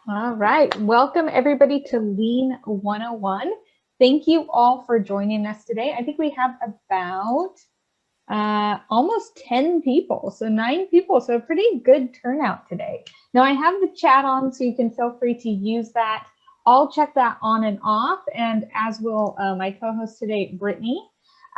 All right. Welcome everybody to Lean 101. Thank you all for joining us today. I think we have about almost 10 people, so 9 people, so a pretty good turnout today. Now I have the chat on, so you can feel free to use that. I'll check that on and off, and as will my co-host today, Brittany.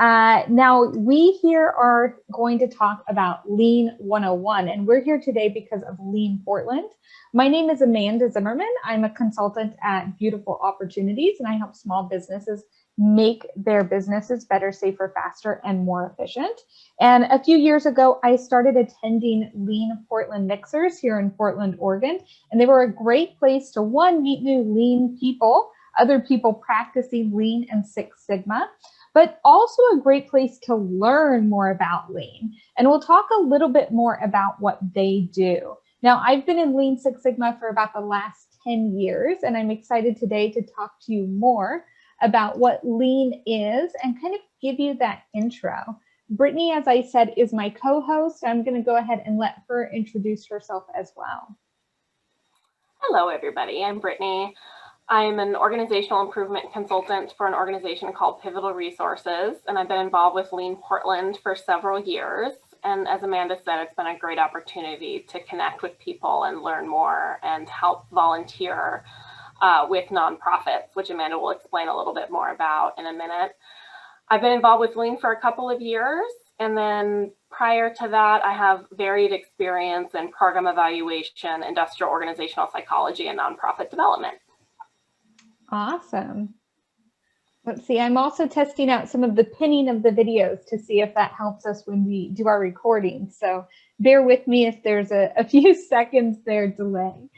Now we here are going to talk about Lean 101, and we're here today because of Lean Portland. My name is Amanda Zimmerman. I'm a consultant at Beautiful Opportunities, and I help small businesses make their businesses better, safer, faster, and more efficient. And a few years ago, I started attending Lean Portland Mixers here in Portland, Oregon, and they were a great place to, one, meet new Lean people, other people practicing Lean and Six Sigma, but also a great place to learn more about Lean. And we'll talk a little bit more about what they do. Now, I've been in Lean Six Sigma for about the last 10 years, and I'm excited today to talk to you more about what Lean is and kind of give you that intro. Brittany, as I said, is my co-host. I'm going to go ahead and let her introduce herself as well. Hello, everybody. I'm Brittany. I'm an organizational improvement consultant for an organization called Pivotal Resources, and I've been involved with Lean Portland for several years. And as Amanda said, it's been a great opportunity to connect with people and learn more and help volunteer with nonprofits, which Amanda will explain a little bit more about in a minute. I've been involved with Lean for a couple of years, and then prior to that, I have varied experience in program evaluation, industrial organizational psychology, and nonprofit development. Awesome. Let's see, I'm also testing out some of the pinning of the videos to see if that helps us when we do our recording. So bear with me if there's a few seconds there delay.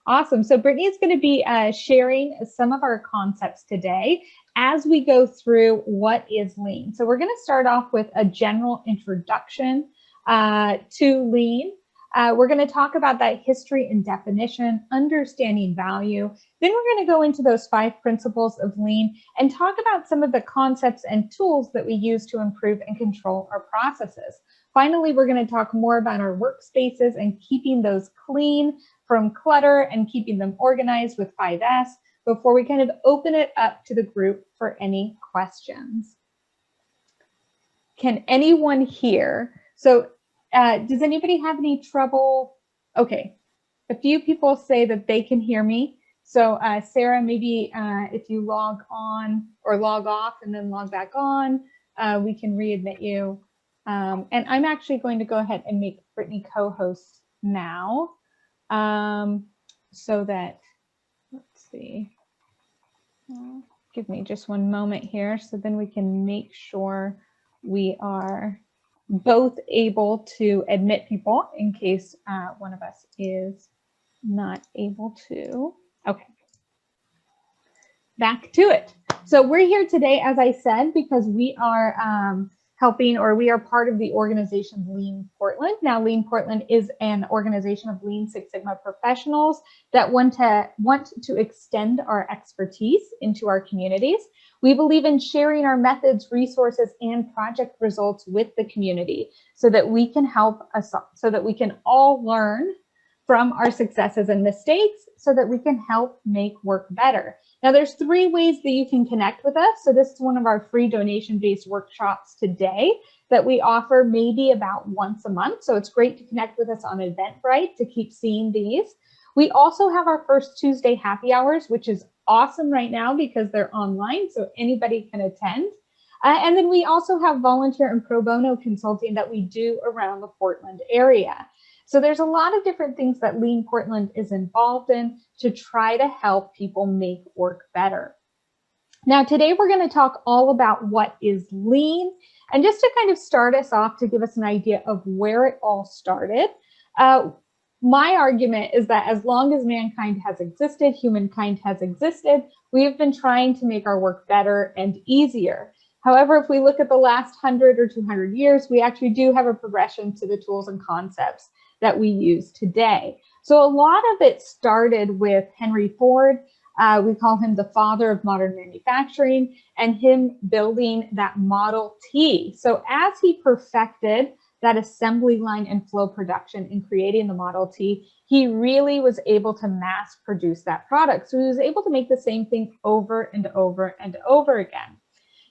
Awesome. So Brittany is going to be sharing some of our concepts today as we go through what is Lean. So we're going to start off with a general introduction to Lean. We're going to talk about that history and definition, understanding value. Then we're going to go into those 5 principles of Lean and talk about some of the concepts and tools that we use to improve and control our processes. Finally, we're going to talk more about our workspaces and keeping those clean from clutter and keeping them organized with 5S before we kind of open it up to the group for any questions. Can anyone hear? So does anybody have any trouble? Okay, a few people say that they can hear me. So Sarah, maybe if you log on or log off and then log back on, we can readmit you. And I'm actually going to go ahead and make Brittany co-host now so that, let's see, give me just one moment here so then we can make sure we are both able to admit people in case one of us is not able to. Okay, back to it. So we're here today, as I said, because we are helping, or we are part of the organization Lean Portland. Now, Lean Portland is an organization of Lean Six Sigma professionals that want to extend our expertise into our communities. We believe in sharing our methods, resources, and project results with the community so that we can help us, so that we can all learn from our successes and mistakes so that we can help make work better. Now, there's 3 ways that you can connect with us. So this is one of our free donation-based workshops today that we offer maybe about once a month. So it's great to connect with us on Eventbrite to keep seeing these. We also have our first Tuesday happy hours, which is awesome right now because they're online, so anybody can attend. And then we also have volunteer and pro bono consulting that we do around the Portland area. So there's a lot of different things that Lean Portland is involved in to try to help people make work better. Now, today we're going to talk all about what is Lean. And just to kind of start us off, to give us an idea of where it all started, my argument is that as long as mankind has existed, humankind has existed, we have been trying to make our work better and easier. However, if we look at the last 100 or 200 years, we actually do have a progression to the tools and concepts that we use today. So a lot of it started with Henry Ford. We call him the father of modern manufacturing, and him building that Model T. So as he perfected that assembly line and flow production in creating the Model T, he really was able to mass produce that product. So he was able to make the same thing over and over and over again.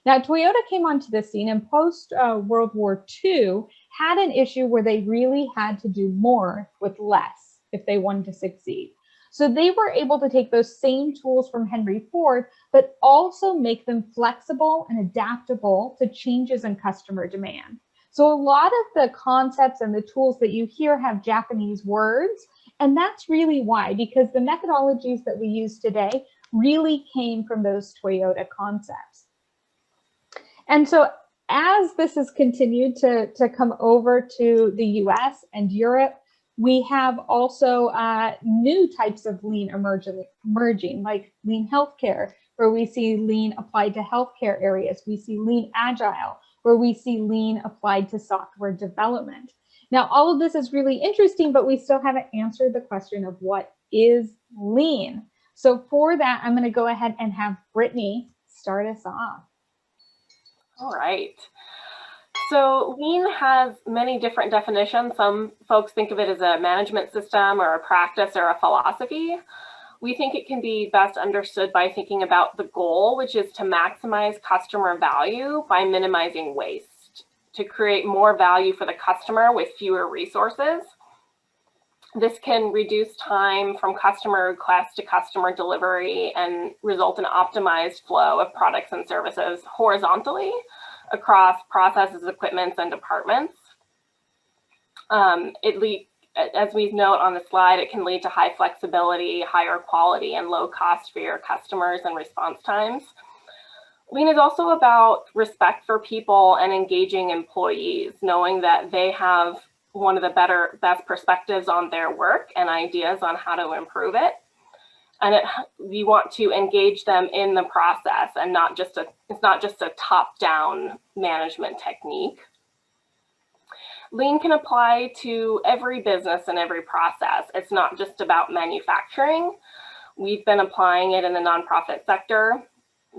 Now, Toyota came onto the scene and post World War II had an issue where they really had to do more with less if they wanted to succeed. So they were able to take those same tools from Henry Ford, but also make them flexible and adaptable to changes in customer demand. So a lot of the concepts and the tools that you hear have Japanese words, and that's really why, because the methodologies that we use today really came from those Toyota concepts. And so as this has continued to come over to the US and Europe, we have also new types of lean emerging, like lean healthcare, where we see lean applied to healthcare areas. We see lean agile, where we see lean applied to software development. Now, all of this is really interesting, but we still haven't answered the question of what is lean. So for that, I'm going to go ahead and have Brittany start us off. All right. So lean has many different definitions. Some folks think of it as a management system or a practice or a philosophy. We think it can be best understood by thinking about the goal, which is to maximize customer value by minimizing waste, to create more value for the customer with fewer resources. This can reduce time from customer request to customer delivery and result in optimized flow of products and services horizontally across processes, equipments, and departments. As we note on the slide, it can lead to high flexibility, higher quality, and low cost for your customers and response times. Lean is also about respect for people and engaging employees, knowing that they have one of the best perspectives on their work and ideas on how to improve it. And we want to engage them in the process and it's not just a top-down management technique. Lean can apply to every business and every process. It's not just about manufacturing. We've been applying it in the nonprofit sector.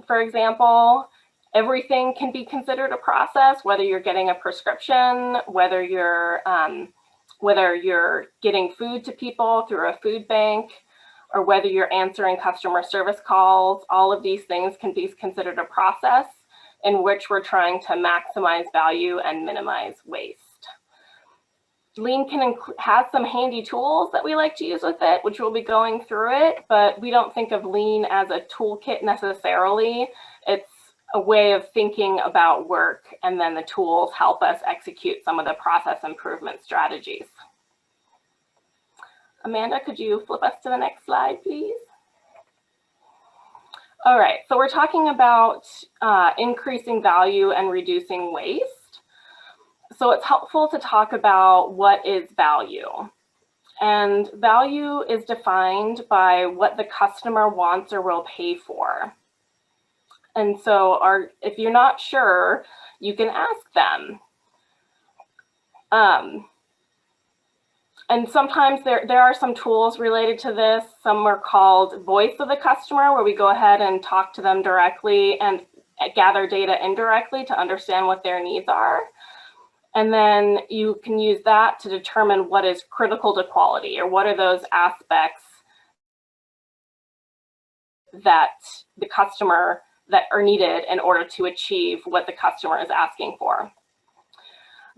For example, everything can be considered a process, whether you're getting a prescription, whether you're getting food to people through a food bank, or whether you're answering customer service calls. All of these things can be considered a process in which we're trying to maximize value and minimize waste. Lean has some handy tools that we like to use with it, which we'll be going through it, but we don't think of Lean as a toolkit necessarily. It's a way of thinking about work, and then the tools help us execute some of the process improvement strategies. Amanda, could you flip us to the next slide, please? All right, so we're talking about increasing value and reducing waste. So it's helpful to talk about what is value. And value is defined by what the customer wants or will pay for. And so if you're not sure, you can ask them. And sometimes there are some tools related to this. Some are called voice of the customer, where we go ahead and talk to them directly and gather data indirectly to understand what their needs are. And then you can use that to determine what is critical to quality, or what are those aspects that are needed in order to achieve what the customer is asking for.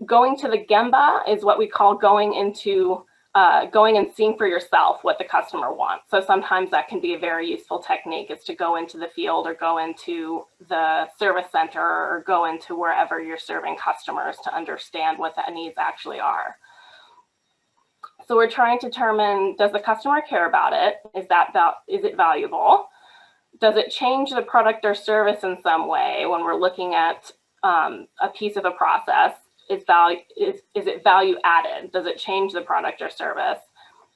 Going to the Gemba is what we call going and seeing for yourself what the customer wants. So sometimes that can be a very useful technique, is to go into the field or go into the service center or go into wherever you're serving customers to understand what the needs actually are. So we're trying to determine, does the customer care about it? Is it valuable? Does it change the product or service in some way when we're looking at a piece of a process? Is it value added? Does it change the product or service?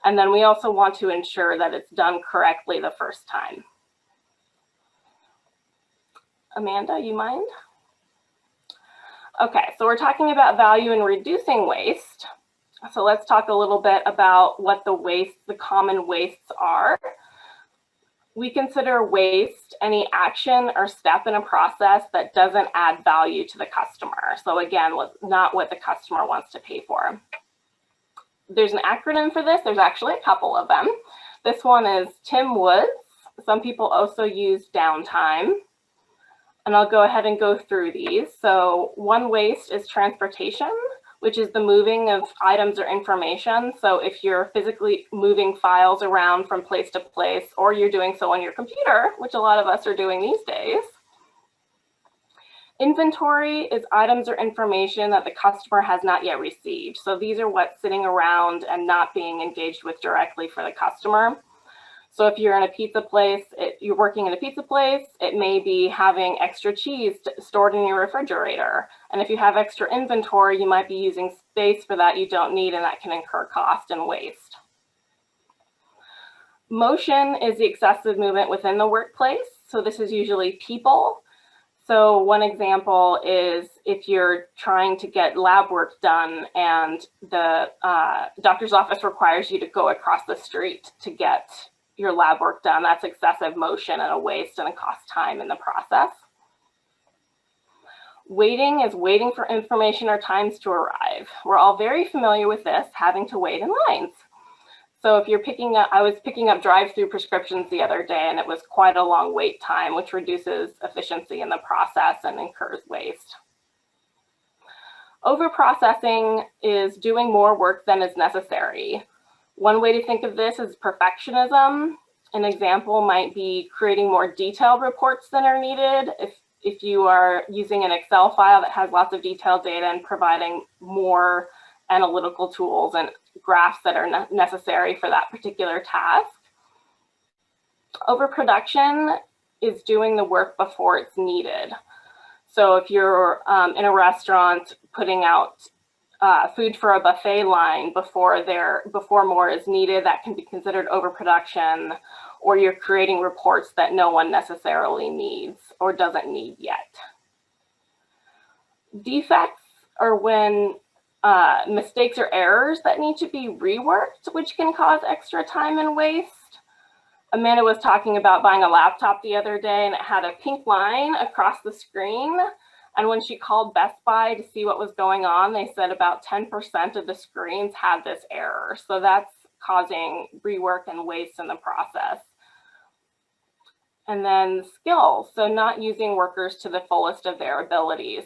And then we also want to ensure that it's done correctly the first time. Amanda, you mind? Okay, so we're talking about value and reducing waste. So let's talk a little bit about what the common wastes are. We consider waste any action or step in a process that doesn't add value to the customer. So again, not what the customer wants to pay for. There's an acronym for this. There's actually a couple of them. This one is Tim Woods. Some people also use downtime. And I'll go ahead and go through these. So one waste is transportation, which is the moving of items or information. So if you're physically moving files around from place to place, or you're doing so on your computer, which a lot of us are doing these days. Inventory is items or information that the customer has not yet received. So these are what's sitting around and not being engaged with directly for the customer. So if you're in a pizza place, you're working in a pizza place, it may be having extra cheese stored in your refrigerator. And if you have extra inventory, you might be using space for that you don't need, and that can incur cost and waste. Motion is the excessive movement within the workplace. So this is usually people. So one example is if you're trying to get lab work done and the doctor's office requires you to go across the street to get your lab work done, that's excessive motion and a waste and a cost time in the process. Waiting is waiting for information or times to arrive. We're all very familiar with this, having to wait in lines. So if you're picking up, I was picking up drive-through prescriptions the other day, and it was quite a long wait time, which reduces efficiency in the process and incurs waste. Overprocessing is doing more work than is necessary. One way to think of this is perfectionism. An example might be creating more detailed reports than are needed. If you are using an Excel file that has lots of detailed data and providing more analytical tools and graphs that are necessary for that particular task. Overproduction is doing the work before it's needed. So if you're in a restaurant putting out food for a buffet line before more is needed, that can be considered overproduction, or you're creating reports that no one necessarily needs or doesn't need yet. Defects are when mistakes or errors that need to be reworked, which can cause extra time and waste. Amanda was talking about buying a laptop the other day, and it had a pink line across the screen. And when she called Best Buy to see what was going on, they said about 10% of the screens had this error. So that's causing rework and waste in the process. And then skills, so not using workers to the fullest of their abilities.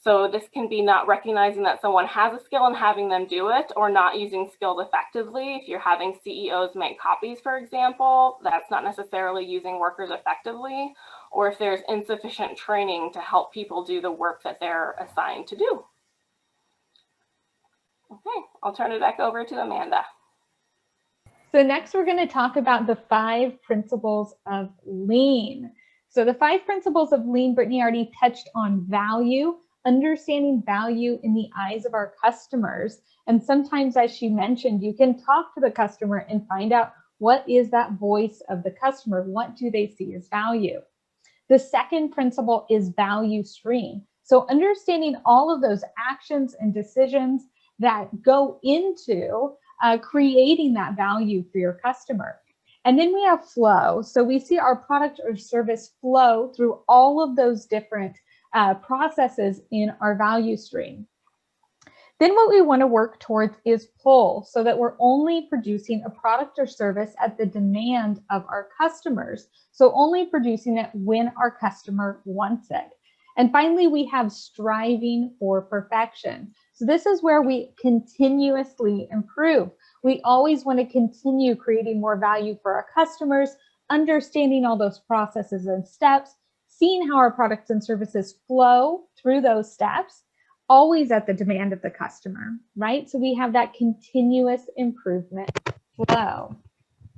So this can be not recognizing that someone has a skill and having them do it, or not using skills effectively. If you're having CEOs make copies, for example, that's not necessarily using workers effectively, or if there's insufficient training to help people do the work that they're assigned to do. Okay, I'll turn it back over to Amanda. So next we're going to talk about the 5 principles of lean. So the 5 principles of lean, Brittany already touched on value, understanding value in the eyes of our customers. And sometimes, as she mentioned, you can talk to the customer and find out what is that voice of the customer. What do they see as value? The second principle is value stream. So understanding all of those actions and decisions that go into creating that value for your customer. And then we have flow. So we see our product or service flow through all of those different processes in our value stream. Then what we want to work towards is pull, so that we're only producing a product or service at the demand of our customers. So only producing it when our customer wants it. And finally, we have striving for perfection. So this is where we continuously improve. We always want to continue creating more value for our customers, understanding all those processes and steps, seeing how our products and services flow through those steps, always at the demand of the customer, right? So we have that continuous improvement flow.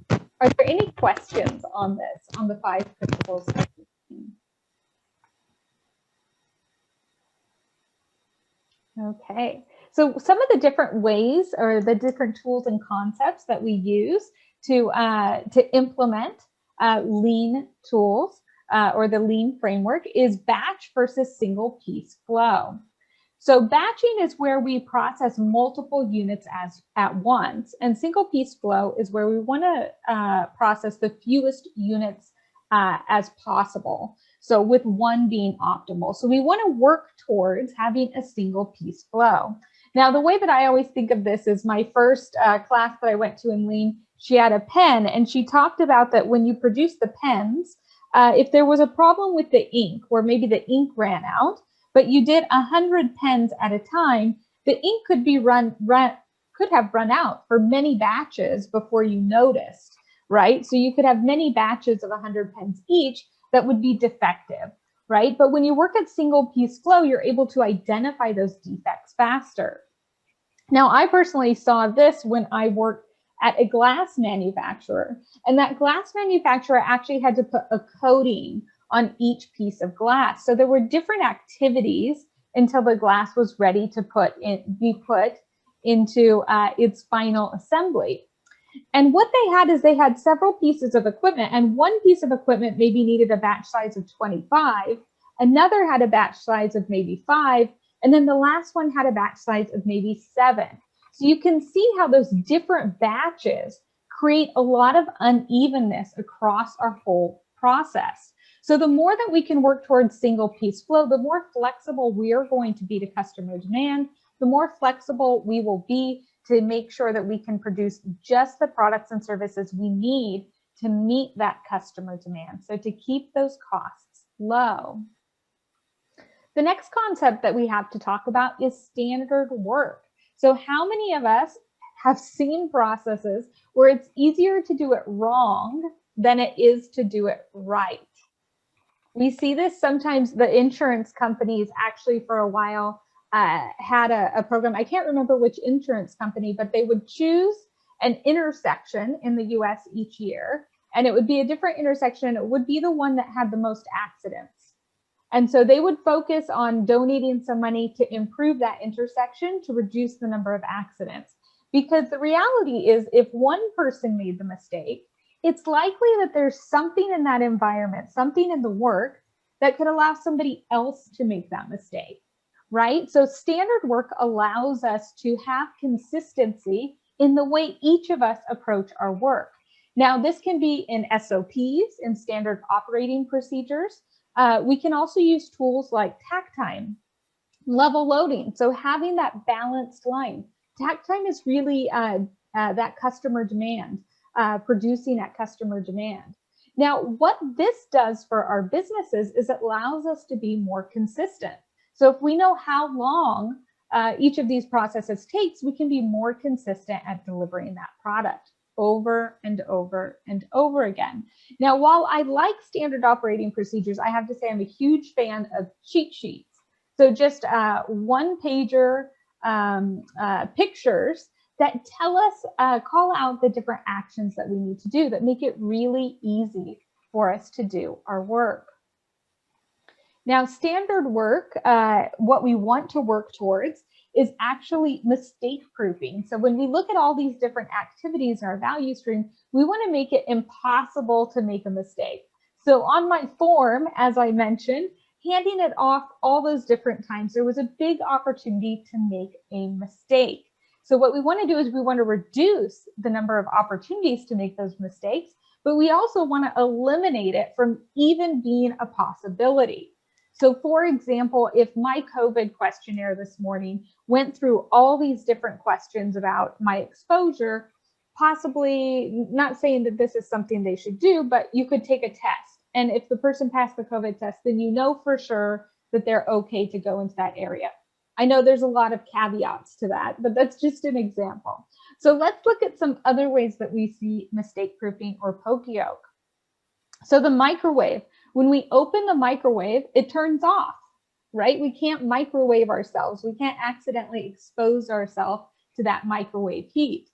Are there any questions on this, on the 5 principles? Okay, so some of the different ways or the different tools and concepts that we use to implement lean tools or the lean framework is batch versus single piece flow. So batching is where we process multiple units at once, and single piece flow is where we want to process the fewest units as possible. So with one being optimal. So we want to work towards having a single piece flow. Now, the way that I always think of this is my first class that I went to in Lean, she had a pen, and she talked about that when you produce the pens, if there was a problem with the ink, or maybe the ink ran out, but you did 100 pens at a time, the ink could have run out for many batches before you noticed, right? So you could have many batches of 100 pens each that would be defective, right? But when you work at single piece flow, you're able to identify those defects faster. Now, I personally saw this when I worked at a glass manufacturer, and that glass manufacturer actually had to put a coating on each piece of glass. So there were different activities until the glass was ready to be put into its final assembly. And what they had is they had several pieces of equipment, and one piece of equipment maybe needed a batch size of 25, another had a batch size of maybe 5, and then the last one had a batch size of maybe 7. So you can see how those different batches create a lot of unevenness across our whole process. So the more that we can work towards single piece flow, the more flexible we are going to be to customer demand, the more flexible we will be to make sure that we can produce just the products and services we need to meet that customer demand. So to keep those costs low. The next concept that we have to talk about is standard work. So how many of us have seen processes where it's easier to do it wrong than it is to do it right? We see this sometimes. The insurance companies actually for a while had a program. I can't remember which insurance company, but they would choose an intersection in the US each year, and it would be a different intersection. It would be the one that had the most accidents. And so they would focus on donating some money to improve that intersection to reduce the number of accidents. Because the reality is, if one person made the mistake, it's likely that there's something in that environment, something in the work that could allow somebody else to make that mistake, right? So standard work allows us to have consistency in the way each of us approach our work. Now, this can be in SOPs, in standard operating procedures. We can also use tools like takt time, level loading. So having that balanced line. Takt time is really that customer demand, producing at customer demand. Now, what this does for our businesses is it allows us to be more consistent. So if we know how long each of these processes takes, we can be more consistent at delivering that product over and over and over again. Now, while I like standard operating procedures, I have to say I'm a huge fan of cheat sheets. So just one-pager pictures that tell us, call out the different actions that we need to do that make it really easy for us to do our work. Now, standard work, what we want to work towards is actually mistake proofing. So when we look at all these different activities in our value stream, we want to make it impossible to make a mistake. So on my form, as I mentioned, handing it off all those different times, there was a big opportunity to make a mistake. So what we want to do is we want to reduce the number of opportunities to make those mistakes, but we also want to eliminate it from even being a possibility. So for example, if my COVID questionnaire this morning went through all these different questions about my exposure, possibly not saying that this is something they should do, but you could take a test. And if the person passed the COVID test, then you know for sure that they're okay to go into that area. I know there's a lot of caveats to that, but that's just an example. So let's look at some other ways that we see mistake proofing or poka-yoke. So the microwave, when we open the microwave, it turns off, right? We can't microwave ourselves. We can't accidentally expose ourselves to that microwave heat.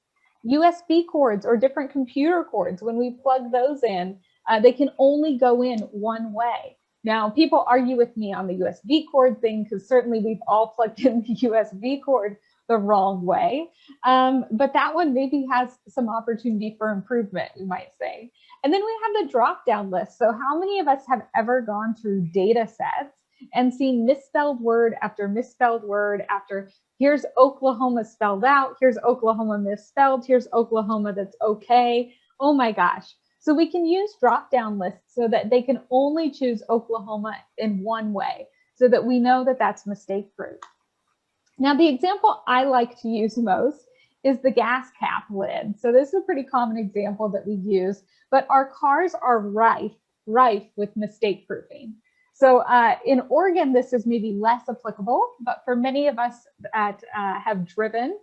USB cords or different computer cords, when we plug those in, they can only go in one way. Now, people argue with me on the USB cord thing because certainly we've all plugged in the USB cord the wrong way. But that one maybe has some opportunity for improvement, we might say. And then we have the drop-down list. So how many of us have ever gone through data sets and seeing misspelled word after misspelled word after, here's Oklahoma spelled out, here's Oklahoma misspelled, here's Oklahoma that's okay. Oh my gosh. So we can use drop-down lists so that they can only choose Oklahoma in one way, so that we know that that's mistake-proof. Now, the example I like to use most is the gas cap lid. So this is a pretty common example that we use, but our cars are rife with mistake proofing. So in Oregon, this is maybe less applicable, but for many of us that have driven,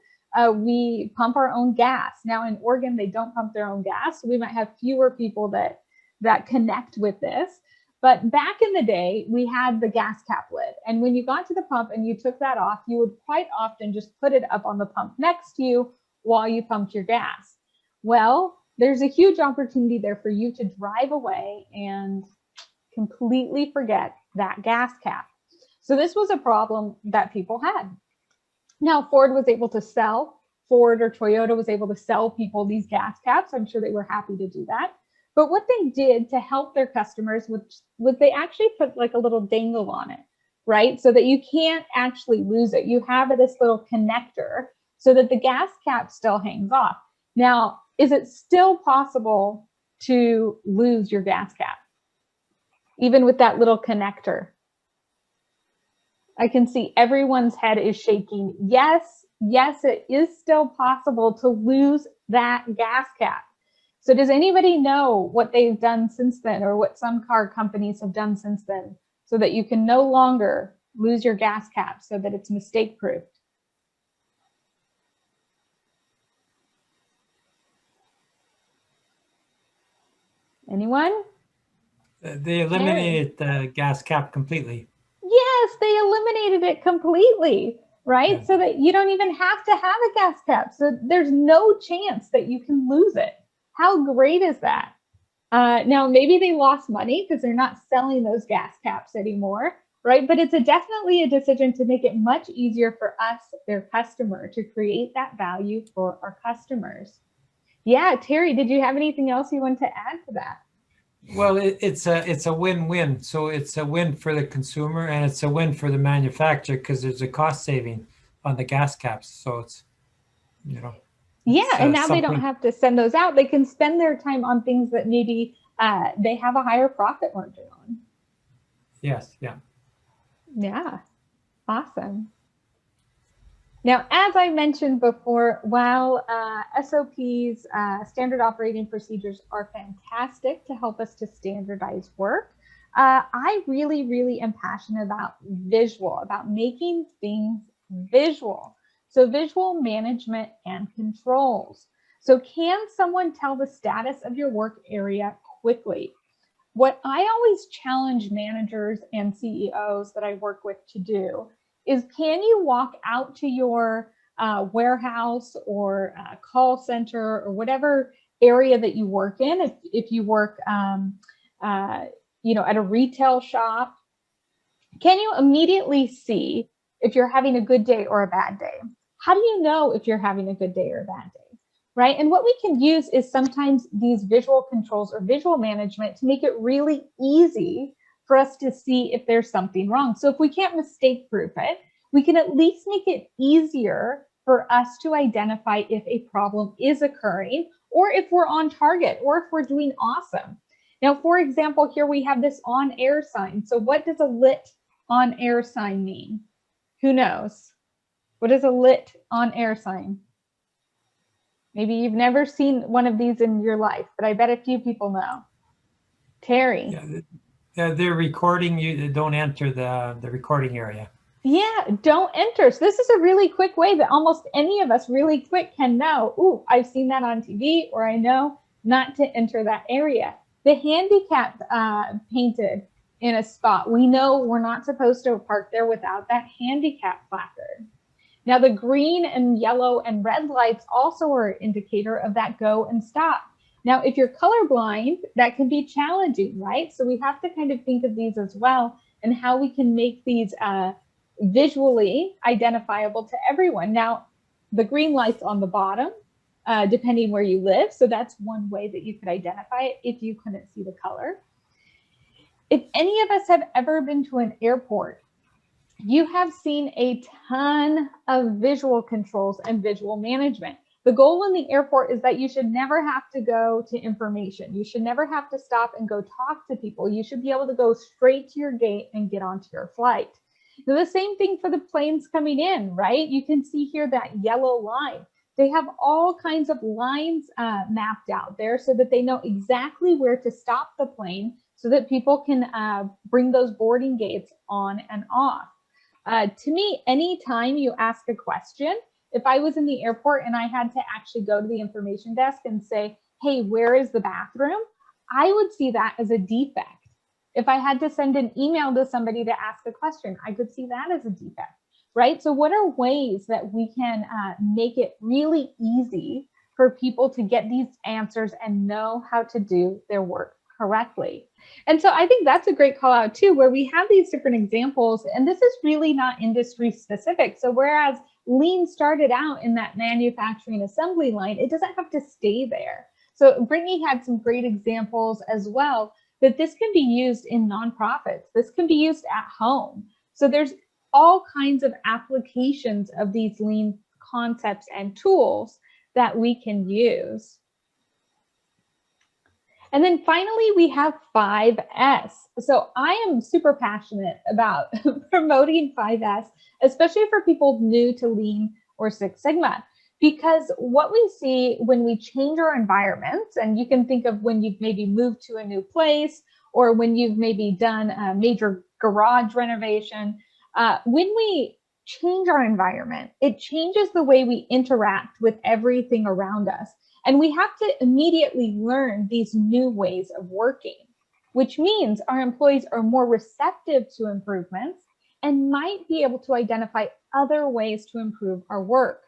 we pump our own gas. Now in Oregon, they don't pump their own gas. So we might have fewer people that connect with this. But back in the day, we had the gas cap lid. And when you got to the pump and you took that off, you would quite often just put it up on the pump next to you while you pumped your gas. Well, there's a huge opportunity there for you to drive away and completely forget that gas cap. So this was a problem that people had. Now, Ford or Toyota was able to sell people these gas caps. I'm sure they were happy to do that. But what they did to help their customers was they actually put like a little dangle on it, right? So that you can't actually lose it. You have this little connector so that the gas cap still hangs off. Now, is it still possible to lose your gas cap, even with that little connector? I can see everyone's head is shaking. Yes, it is still possible to lose that gas cap. So does anybody know what they've done since then, or what some car companies have done since then, so that you can no longer lose your gas cap, so that it's mistake proof? Anyone? They eliminated the gas cap completely. Yes, they eliminated it completely, right? Yeah. So that you don't even have to have a gas cap. So there's no chance that you can lose it. How great is that? Now, maybe they lost money because they're not selling those gas caps anymore, right? But it's definitely a decision to make it much easier for us, their customer, to create that value for our customers. Yeah, Terry, did you have anything else you want to add to that? Well, it's a win-win. So it's a win for the consumer and it's a win for the manufacturer because there's a cost saving on the gas caps. So it's, Yeah, and now they don't have to send those out. They can spend their time on things that maybe they have a higher profit margin on. Yes, yeah. Yeah, awesome. Now, as I mentioned before, while SOPs, standard operating procedures, are fantastic to help us to standardize work, I really am passionate about about making things visual. So visual management and controls. So can someone tell the status of your work area quickly? What I always challenge managers and CEOs that I work with to do is, can you walk out to your warehouse or call center or whatever area that you work in? If you work, at a retail shop, can you immediately see if you're having a good day or a bad day? How do you know if you're having a good day or a bad day? Right? And what we can use is sometimes these visual controls or visual management to make it really easy for us to see if there's something wrong. So if we can't mistake proof it, we can at least make it easier for us to identify if a problem is occurring, or if we're on target, or if we're doing awesome. Now, for example, here we have this on air sign. So what does a lit on air sign mean? Who knows? What is a lit on air sign? Maybe you've never seen one of these in your life, but I bet a few people know. Terry. Yeah, they're recording. You don't enter the recording area. Yeah, don't enter. So this is a really quick way that almost any of us really quick can know, ooh, I've seen that on TV, or I know not to enter that area. The handicap painted in a spot, we know we're not supposed to park there without that handicap placard. Now, the green and yellow and red lights also are an indicator of that go and stop. Now, if you're colorblind, that can be challenging, right? So we have to kind of think of these as well, and how we can make these visually identifiable to everyone. Now, the green light's on the bottom, depending where you live. So that's one way that you could identify it if you couldn't see the color. If any of us have ever been to an airport, you have seen a ton of visual controls and visual management. The goal in the airport is that you should never have to go to information. You should never have to stop and go talk to people. You should be able to go straight to your gate and get onto your flight. Now, the same thing for the planes coming in, right? You can see here that yellow line. They have all kinds of lines mapped out there so that they know exactly where to stop the plane so that people can bring those boarding gates on and off. To me, anytime you ask a question, if I was in the airport and I had to actually go to the information desk and say, hey, where is the bathroom? I would see that as a defect. If I had to send an email to somebody to ask a question, I could see that as a defect, right? So what are ways that we can make it really easy for people to get these answers and know how to do their work correctly? And so I think that's a great call out too, where we have these different examples, and this is really not industry specific. So whereas lean started out in that manufacturing assembly line, it doesn't have to stay there. So Brittany had some great examples as well, that this can be used in nonprofits. This can be used at home. So there's all kinds of applications of these lean concepts and tools that we can use. And then finally, we have 5S. So I am super passionate about promoting 5S, especially for people new to Lean or Six Sigma, because what we see when we change our environments, and you can think of when you've maybe moved to a new place or when you've maybe done a major garage renovation, when we change our environment, it changes the way we interact with everything around us. And we have to immediately learn these new ways of working, which means our employees are more receptive to improvements and might be able to identify other ways to improve our work.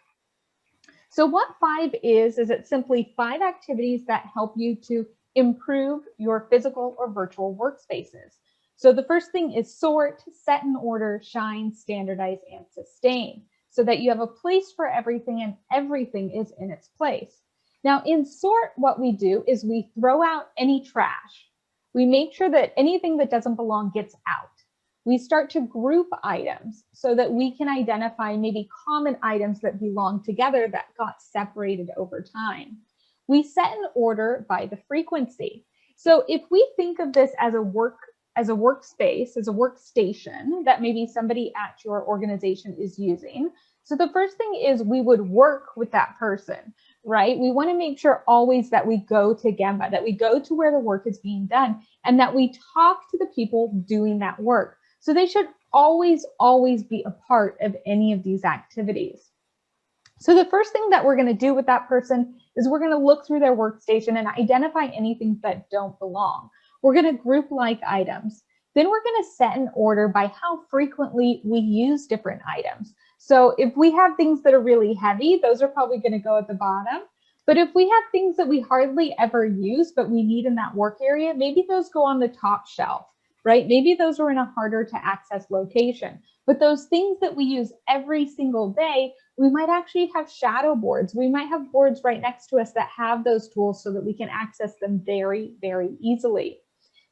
So what 5 is it's simply 5 activities that help you to improve your physical or virtual workspaces. So the first thing is sort, set in order, shine, standardize, and sustain, so that you have a place for everything and everything is in its place. Now in sort, what we do is we throw out any trash. We make sure that anything that doesn't belong gets out. We start to group items so that we can identify maybe common items that belong together that got separated over time. We set an order by the frequency. So if we think of this as a workspace, as a workstation that maybe somebody at your organization is using. So the first thing is we would work with that person, right? We want to make sure always that we go to Gemba, that we go to where the work is being done, and that we talk to the people doing that work. So they should always be a part of any of these activities. So the first thing that we're going to do with that person is we're going to look through their workstation and identify anything that don't belong. We're going to group like items. Then we're going to set an order by how frequently we use different items. So if we have things that are really heavy, those are probably going to go at the bottom. But if we have things that we hardly ever use, but we need in that work area, maybe those go on the top shelf, right? Maybe those are in a harder to access location. But those things that we use every single day, we might actually have shadow boards. We might have boards right next to us that have those tools so that we can access them very, very easily.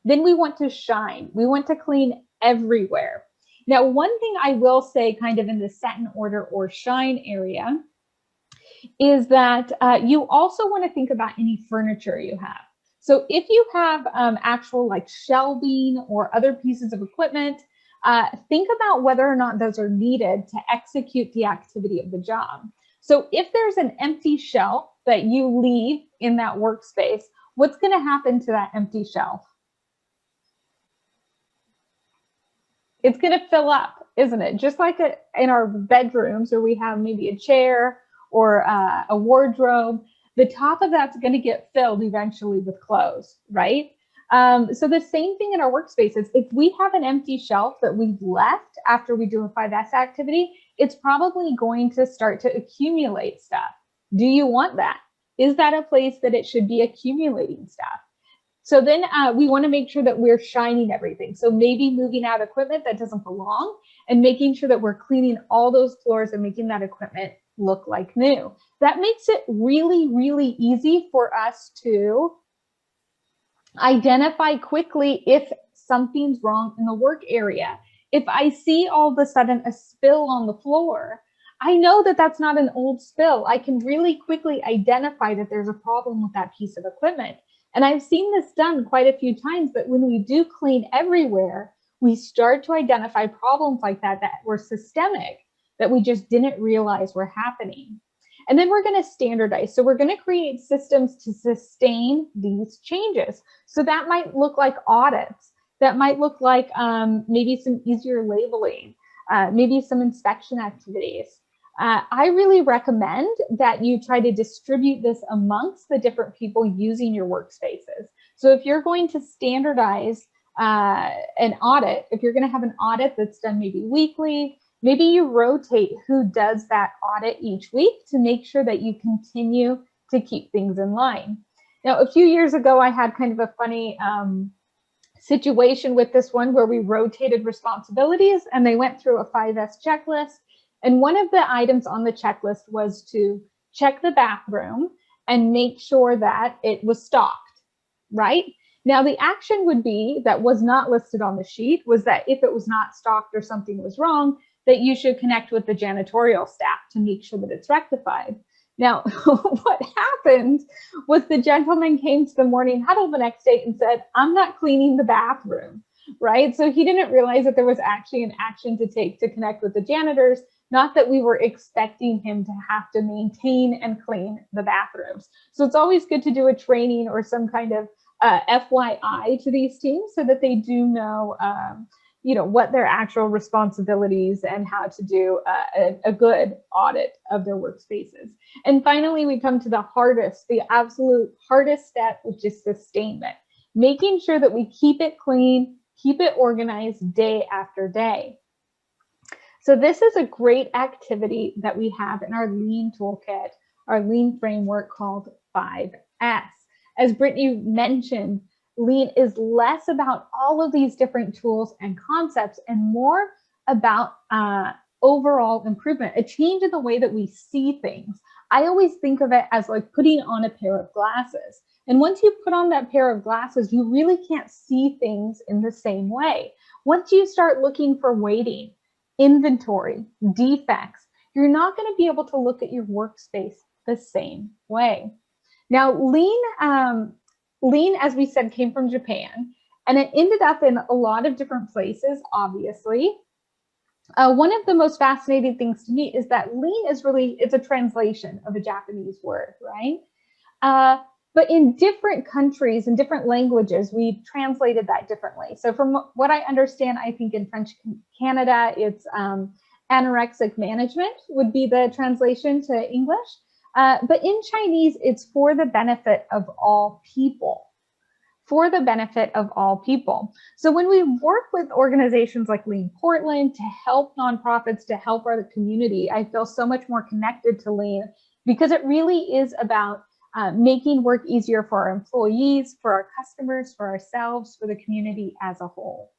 Then we want to shine. We want to clean everywhere. Now, one thing I will say kind of in the set in order or shine area is that you also want to think about any furniture you have. So if you have actual like shelving or other pieces of equipment, think about whether or not those are needed to execute the activity of the job. So if there's an empty shelf that you leave in that workspace, what's going to happen to that empty shelf? It's going to fill up, isn't it? Just like in our bedrooms where we have maybe a chair or a wardrobe, the top of that's going to get filled eventually with clothes, right? So the same thing in our workspaces. If we have an empty shelf that we've left after we do a 5S activity, it's probably going to start to accumulate stuff. Do you want that? Is that a place that it should be accumulating stuff? So then we want to make sure that we're shining everything. So maybe moving out equipment that doesn't belong and making sure that we're cleaning all those floors and making that equipment look like new. That makes it really, really easy for us to identify quickly if something's wrong in the work area. If I see all of a sudden a spill on the floor, I know that that's not an old spill. I can really quickly identify that there's a problem with that piece of equipment. And I've seen this done quite a few times, that when we do clean everywhere, we start to identify problems like that were systemic, that we just didn't realize were happening. And then we're going to standardize. So we're going to create systems to sustain these changes. So that might look like audits. That might look like maybe some easier labeling, maybe some inspection activities. I really recommend that you try to distribute this amongst the different people using your workspaces. So if you're going to standardize an audit, if you're going to have an audit that's done maybe weekly, maybe you rotate who does that audit each week to make sure that you continue to keep things in line. Now, a few years ago, I had kind of a funny situation with this one where we rotated responsibilities and they went through a 5S checklist. And one of the items on the checklist was to check the bathroom and make sure that it was stocked, right? Now, the action would be, that was not listed on the sheet, was that if it was not stocked or something was wrong, that you should connect with the janitorial staff to make sure that it's rectified. Now, what happened was the gentleman came to the morning huddle the next day and said, I'm not cleaning the bathroom, right? So he didn't realize that there was actually an action to take to connect with the janitors, not that we were expecting him to have to maintain and clean the bathrooms. So it's always good to do a training or some kind of FYI to these teams so that they do know what their actual responsibilities and how to do a good audit of their workspaces. And finally, we come to the absolute hardest step, which is sustainment. Making sure that we keep it clean, keep it organized day after day. So this is a great activity that we have in our Lean toolkit, our Lean framework called 5S. As Brittany mentioned, Lean is less about all of these different tools and concepts and more about overall improvement, a change in the way that we see things. I always think of it as like putting on a pair of glasses. And once you put on that pair of glasses, you really can't see things in the same way. Once you start looking for weighting, inventory, defects, you're not going to be able to look at your workspace the same way. Now, Lean, as we said, came from Japan, and it ended up in a lot of different places, obviously. One of the most fascinating things to me is that Lean is it's a translation of a Japanese word, right? But in different countries and different languages, we translated that differently. So from what I understand, I think in French Canada, it's anorexic management would be the translation to English. But in Chinese, it's for the benefit of all people. For the benefit of all people. So when we work with organizations like Lean Portland to help nonprofits, to help our community, I feel so much more connected to Lean because it really is about making work easier for our employees, for our customers, for ourselves, for the community as a whole.